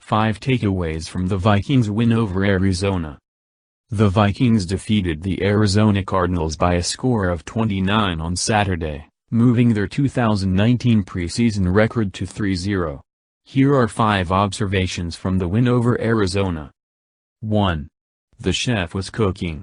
5 takeaways from the Vikings' win over Arizona. The Vikings defeated the Arizona Cardinals by a score of 29 on Saturday, moving their 2019 preseason record to 3-0. Here are 5 observations from the win over Arizona. 1. The chef was cooking.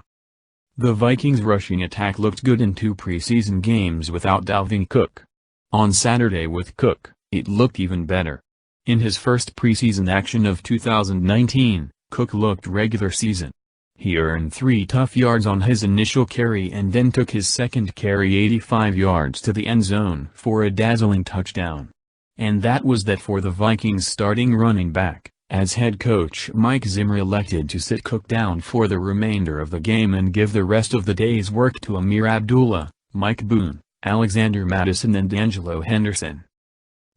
The Vikings' rushing attack looked good in 2 preseason games without Dalvin Cook. On Saturday with Cook, it looked even better. In his first preseason action of 2019, Cook looked regular season. He earned 3 tough yards on his initial carry and then took his second carry 85 yards to the end zone for a dazzling touchdown. And that was that for the Vikings' starting running back, as head coach Mike Zimmer elected to sit Cook down for the remainder of the game and give the rest of the day's work to Ameer Abdullah, Mike Boone, Mattison and De'Angelo Henderson.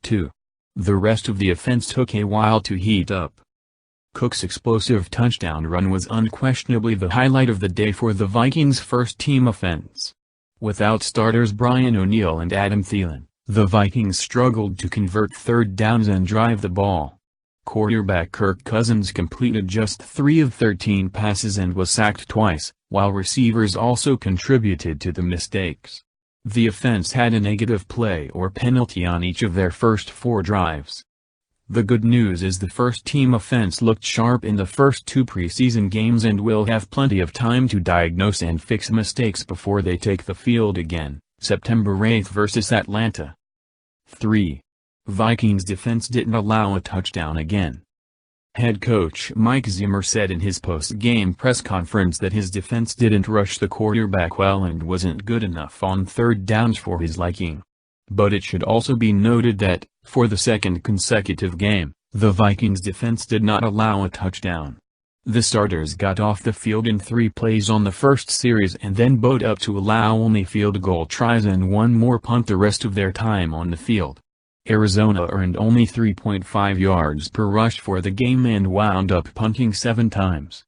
2. The rest of the offense took a while to heat up. Cook's explosive touchdown run was unquestionably the highlight of the day for the Vikings' first-team offense. Without starters Brian O'Neill and Adam Thielen, the Vikings struggled to convert third downs and drive the ball. Quarterback Kirk Cousins completed just 3 of 13 passes and was sacked twice, while receivers also contributed to the mistakes. The offense had a negative play or penalty on each of their first 4 drives. The good news is the first-team offense looked sharp in the first 2 preseason games and will have plenty of time to diagnose and fix mistakes before they take the field again, September 8 versus Atlanta. 3. Vikings defense didn't allow a touchdown again. Head coach Mike Zimmer said in his post-game press conference that his defense didn't rush the quarterback well and wasn't good enough on third downs for his liking. But it should also be noted that, for the second consecutive game, the Vikings defense did not allow a touchdown. The starters got off the field in 3 plays on the first series and then bowed up to allow only field goal tries and 1 more punt the rest of their time on the field. Arizona earned only 3.5 yards per rush for the game and wound up punting 7 times.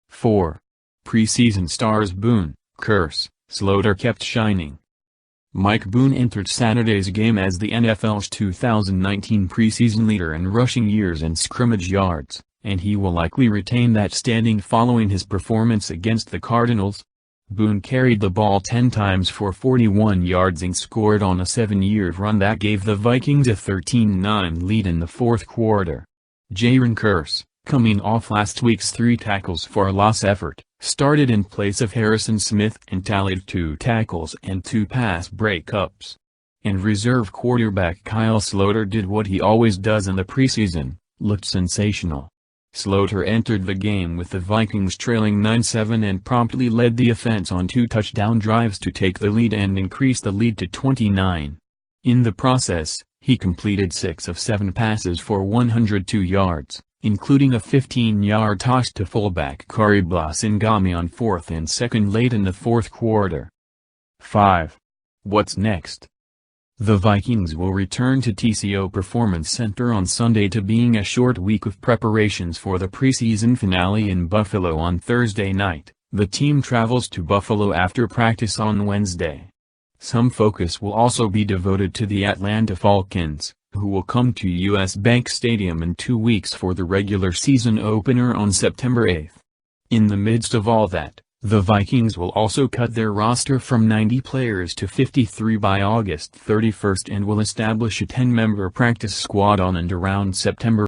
4. Preseason stars Boone, Slaughter kept shining. Mike Boone entered Saturday's game as the NFL's 2019 preseason leader in rushing years and scrimmage yards, and he will likely retain that standing following his performance against the Cardinals. Boone carried the ball 10 times for 41 yards and scored on a 7-yard run that gave the Vikings a 13-9 lead in the fourth quarter. Jayron Kearse, coming off last week's 3 tackles for loss effort, started in place of Harrison Smith and tallied 2 tackles and 2 pass breakups. And reserve quarterback Kyle Slaughter did what he always does in the preseason, looked sensational. Slaughter entered the game with the Vikings trailing 9-7 and promptly led the offense on 2 touchdown drives to take the lead and increase the lead to 29. In the process, he completed 6 of 7 passes for 102 yards, including a 15-yard toss to fullback Kari Blasingame on 4th and 2nd late in the fourth quarter. 5. What's next? The Vikings will return to TCO Performance Center on Sunday to being a short week of preparations for the preseason finale in Buffalo on Thursday night. The team travels to Buffalo after practice on Wednesday. Some focus will also be devoted to the Atlanta Falcons, who will come to US Bank Stadium in 2 weeks for the regular season opener on September 8. In the midst of all that, the Vikings will also cut their roster from 90 players to 53 by August 31 and will establish a 10-member practice squad on and around September